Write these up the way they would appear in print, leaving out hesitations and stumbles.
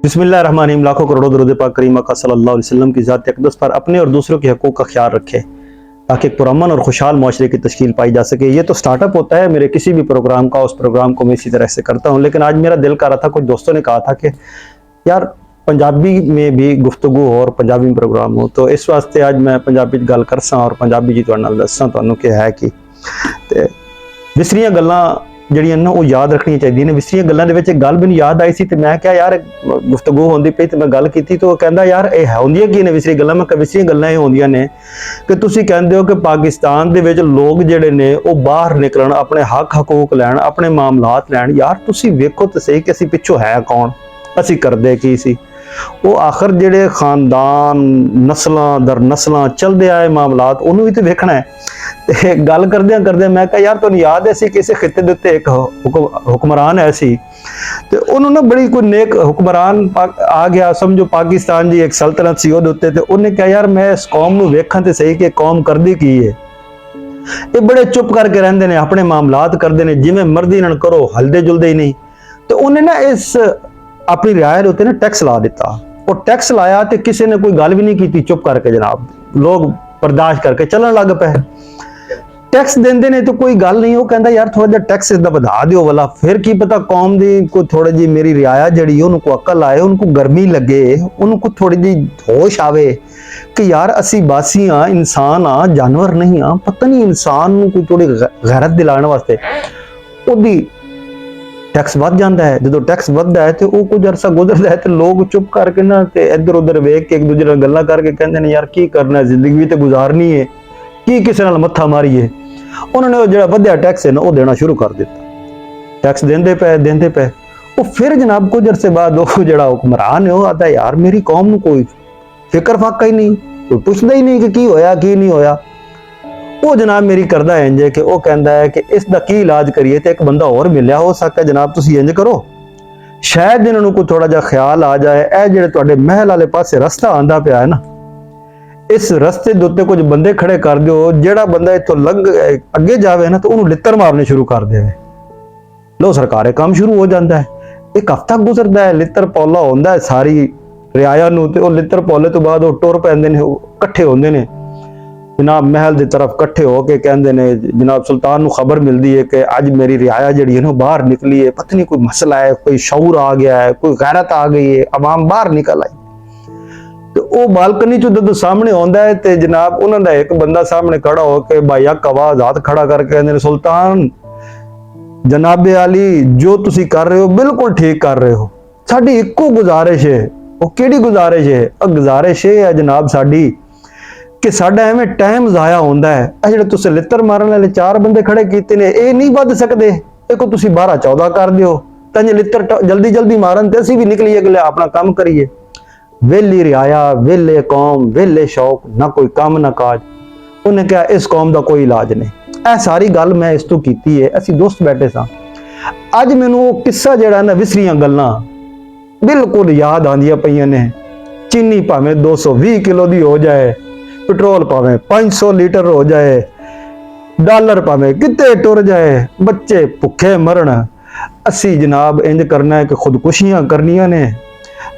बिस्मिल्लाहिर्रहमानिर्रहीम। लाखों करोड़ों दरूद पाक करीम आका सल्लल्लाहु अलैहि वसल्लम की ज़ात अक़दस पर अपने और दूसरों के हकूक़ का ख्याल रखे ताकि पुरअमन और खुशहाल माशरे की तश्कील पाई जा सके। ये तो स्टार्टअप होता है मेरे किसी भी प्रोग्राम का, उस प्रोग्राम को मैं इसी तरह से करता हूँ। लेकिन आज मेरा दिल कर रहा था, कुछ दोस्तों ने कहा था कि यार पंजाबी में भी गुफ्तगू हो और पंजाबी में प्रोग्राम हो, तो इस वास्ते आज मैं पंजाबी गल करसा और पंजाबी जी तुहाडे नाल दस्सां तुहानूं कि है कि ते विसरियां गल्लां ਜਿਹੜੀਆਂ ਨਾ ਉਹ ਯਾਦ ਰੱਖਣੀਆਂ ਚਾਹੀਦੀਆਂ ਨੇ। ਵਿਸਰੀਆਂ ਗੱਲਾਂ ਦੇ ਵਿੱਚ ਇੱਕ ਗੱਲ ਮੈਨੂੰ ਯਾਦ ਆਈ ਸੀ ਤੇ ਮੈਂ ਕਿਹਾ ਯਾਰ ਗੁਫ਼ਤਗੂ ਹੁੰਦੀ ਪਈ ਤੇ ਮੈਂ ਗੱਲ ਕੀਤੀ ਤੇ ਉਹ ਕਹਿੰਦਾ ਯਾਰ ਇਹ ਹੁੰਦੀਆਂ ਕੀ ਨੇ ਵਿਸਰੀ ਗੱਲਾਂ। ਮੈਂ ਕਿਹਾ ਵਿਸਰੀਆਂ ਗੱਲਾਂ ਇਹ ਹੁੰਦੀਆਂ ਨੇ ਕਿ ਤੁਸੀਂ ਕਹਿੰਦੇ ਹੋ ਕਿ ਪਾਕਿਸਤਾਨ ਦੇ ਵਿੱਚ ਲੋਕ ਜਿਹੜੇ ਨੇ ਉਹ ਬਾਹਰ ਨਿਕਲਣ, ਆਪਣੇ ਹੱਕ ਹਕੂਕ ਲੈਣ, ਆਪਣੇ ਮਾਮਲਾਤ ਲੈਣ। ਯਾਰ ਤੁਸੀਂ ਵੇਖੋ ਤਾਂ ਸਹੀ ਕਿ ਅਸੀਂ ਪਿੱਛੋਂ ਹੈ ਕੌਣ, ਅਸੀਂ ਕਰਦੇ ਕੀ ਸੀ। ਉਹ ਆਖਰ ਜਿਹੜੇ ਖਾਨਦਾਨ ਨਸਲਾਂ ਦਰ ਨਸਲਾਂ ਚੱਲਦੇ ਆਏ ਮਾਮਲਾਤ ਉਹਨੂੰ ਵੀ ਤੇ ਵੇਖਣਾ ਹੈ। ਤੇ ਗੱਲ ਕਰਦਿਆਂ ਮੈਂ ਕਿਹਾ ਯਾਰ ਤੁਹਾਨੂੰ ਯਾਦ ਹੈ ਸੀ ਕਿਸੇ ਖਿੱਤੇ ਦੇ ਉੱਤੇ ਇੱਕ ਹੁਕਮਰਾਨ ਹੈ ਸੀ ਤੇ ਉਹਨੂੰ ਨਾ ਬੜੀ ਕੋਈ ਨੇਕ ਹੁਕਮਰਾਨ ਆ ਗਿਆ, ਸਮਝੋ ਪਾਕਿਸਤਾਨ ਦੀ ਇੱਕ ਸਲਤਨਤ ਸੀ ਉਹਦੇ ਉੱਤੇ, ਤੇ ਉਹਨੇ ਕਿਹਾ ਯਾਰ ਮੈਂ ਇਸ ਕੌਮ ਨੂੰ ਵੇਖਾਂ ਤੇ ਸਹੀ ਕਿ ਕੌਮ ਕਰਦੀ ਕੀ ਹੈ। ਇਹ ਬੜੇ ਚੁੱਪ ਕਰਕੇ ਰਹਿੰਦੇ ਨੇ, ਆਪਣੇ ਮਾਮਲਾਤ ਕਰਦੇ ਨੇ, ਜਿਵੇਂ ਮਰਜ਼ੀ ਇਹਨਾਂ ਨੂੰ ਕਰੋ, ਹਲਦੇ ਜੁਲਦੇ ਹੀ ਨਹੀਂ। ਤੇ ਉਹਨੇ ਨਾ ਇਸ ਆਪਣੀ ਰਿਆਇਤ ਉੱਤੇ ਨਾ ਟੈਕਸ ਲਾ ਦਿੱਤਾ। ਉਹ ਟੈਕਸ ਲਾਇਆ ਤੇ ਕਿਸੇ ਨੇ ਕੋਈ ਗੱਲ ਵੀ ਨਹੀਂ ਕੀਤੀ, ਚੁੱਪ ਕਰਕੇ ਜਨਾਬ ਲੋਕ ਬਰਦਾਸ਼ਤ ਕਰਕੇ ਚੱਲਣ ਲੱਗ ਪਏ। टैक्स देंदे ने तो कोई गल नहीं। वो कहता यार थोड़ा जिहा टैक्स इसदा वधा दिओ वाला, फिर की पता कौम दी कोई थोड़ी जी मेरी रियाया जड़ी उन्होंने को अकल आए, उनको गर्मी लगे, उनको थोड़ी जी होश आवे कि यार असी बासी हाँ, इंसान हाँ, जानवर नहीं हाँ। पता नहीं इंसान नूं कोई थोड़ी गैरत दिलाने वास्ते उहदी टैक्स वध जाता है। जो टैक्स वधदा है तो वो कुछ अरसा गुजरदा है तो लोग चुप करके ना ते इधर उधर वेख के एक दूसरे नाल गल्लां करके कहंदे ने यार की करना, जिंदगी भी तो गुजारनी है, की किसी नाल मत्था मारीए। उन्होंने वो जो वधिया टैक्स है ना वो देना शुरू कर दिता। टैक्स देंदे पे वो फिर जनाब कुछ अरसे बाद वो जो हुक्मरान है वो आता है यार मेरी कौम नूं कोई फिक्र फाका ही नहीं, कोई पुछदा ही नहीं कि की होया की नहीं होया। वो जनाब मेरी करदा है इंज कि वो कहंदा है कि इसदा की इलाज करिए। तो एक बंदा और मिलिया, हो सकता जनाब तुसीं इंज करो, शायद इन्हां नूं कोई थोड़ा जिहा ख्याल आ जाए। ए जिहड़े तुहाडे महल वाले पासे रस्ता आंदा पिया है ना, इस रस्ते दे उत्ते कुछ बंदे खड़े कर दो, जेड़ा बंदा इत्थों लंघ अगे जावे ना तो उन्होंने लित्तर मारने शुरू कर देवे। लो सरकारे काम शुरू हो जाता है। एक हफ्ता गुजरता है, लित्तर पौला होंदा है सारी रियाया नूं ते ओ लित्तर पौले तो बाद वो टुर पैंदे ने, इकट्ठे होंदे ने जनाब महल दी तरफ इकट्ठे हो के कहंदे ने जनाब सुल्तान नूं खबर मिलदी है कि अज मेरी रियाया जिहड़ी है ना बाहर निकली है, पता नहीं कोई मसला है, कोई शऊर आ गया है, कोई गैरत आ गई है, अवाम बाहर निकल आई। तो वो बालकनी चो जदों सामने आउंदा है ते जनाब उन्हां दा एक बंदा सामने खड़ा होकर बायक आवाज हाथ खड़ा करके कहंदे ने सुल्तान जनाबे आली जो तुसी कर रहे हो बिल्कुल ठीक कर रहे हो, साडी इक्को गुजारिश है। वो किहड़ी गुजारिश है? गुजारिश है जनाब साडी कि साडा एवें टाइम जाया होंदा है। आ जिहड़े तुसीं लित्तर मारन वाले 4 बंदे खड़े कीते ने ये नहीं वध सकदे, इको तुसीं 12-14 कर दिओ तां जे लित्तर जल्दी जल्दी मारन ते असीं भी निकलीए अगले अपना काम करिए। वेली रियाया, वेले कौम, वेले शौक, ना कोई काम ना काज। उन्हें कहा इस कौम का कोई इलाज नहीं। ए सारी गल मैं इस तो कीती है, असीं दोस्त बैठे सां। अज मैनूं वो किस्सा जिहड़ा ना विसरियां गल्लां बिल्कुल याद आंदियां पईयां ने। चीनी भावें 220 किलो दी हो जाए, पेट्रोल भावें 500 लीटर हो जाए, डॉलर भावें किते टुर जाए, बच्चे भुखे मरण, असीं जनाब इंज करना है कि खुदकुशियां करनियां ने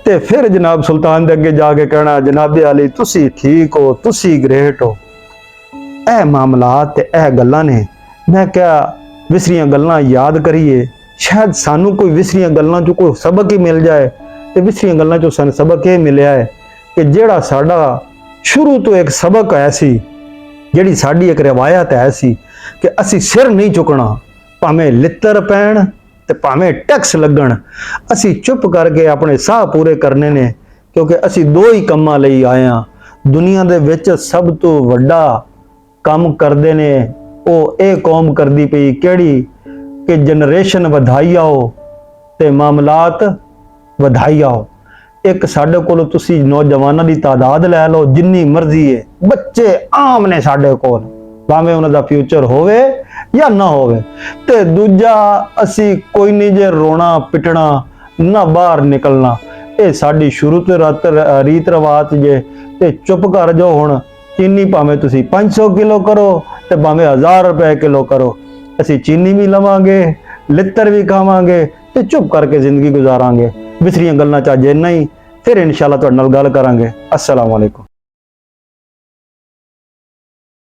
ते फिर जनाब सुल्तान दे अगे जाके कहना जनाबे आली तुसी ठीक हो, तुसी ग्रेट हो। ए मामलात ते ए गल्लां ने। मैं क्या विसरियां गल्लां याद करिए, शायद सानू कोई विसरियां गल्लां चो कोई सबक ही मिल जाए। ते विसरियां गल्लां चो सानू सबक ये मिलिया है कि जेड़ा साडा शुरू तो एक सबक है सी, जेड़ी साडी एक रिवायत है सी कि असी सिर नहीं चुकना, भावें लित्तर पैण ते भावें टैक्स लगन, असी चुप करके अपने साह पूरे करने ने, क्योंकि असी 2 ही कामां लई आए हां। दुनिया दे विच सब तो वड्डा काम करदे ने ओ ए कौम करदी पई किहड़ी कि जनरेशन वधाई आओ ते मामलात वधाई आओ। एक साडे कोल तुसी नौजवानां दी तादाद लै लो जिन्नी मर्जी है, बच्चे आम ने साडे कोल, भावें उन्हां दा फ्यूचर होवे या ना होवे। ते दूजा असी कोई नहीं जे रोना पिटना ना बाहर निकलना, ये साडी शुरू तो रीत रवाज जे। ते चुप कर जाओ हुण, चीनी भावें तुसी 500 किलो करो ते भावें 1000 रुपए किलो करो, असी चीनी भी लवांगे, लित्तर भी खावांगे ते चुप करके जिंदगी गुजारांगे। ਵਿਸਰੀਆਂ ਗੱਲਾਂ 'ਚ ਅੱਜ ਇੰਨਾ ਹੀ, ਫਿਰ ਇਨਸ਼ਾਅੱਲਾ ਤੁਹਾਡੇ ਨਾਲ ਗੱਲ ਕਰਾਂਗੇ। अस्सलाम वालेकुम।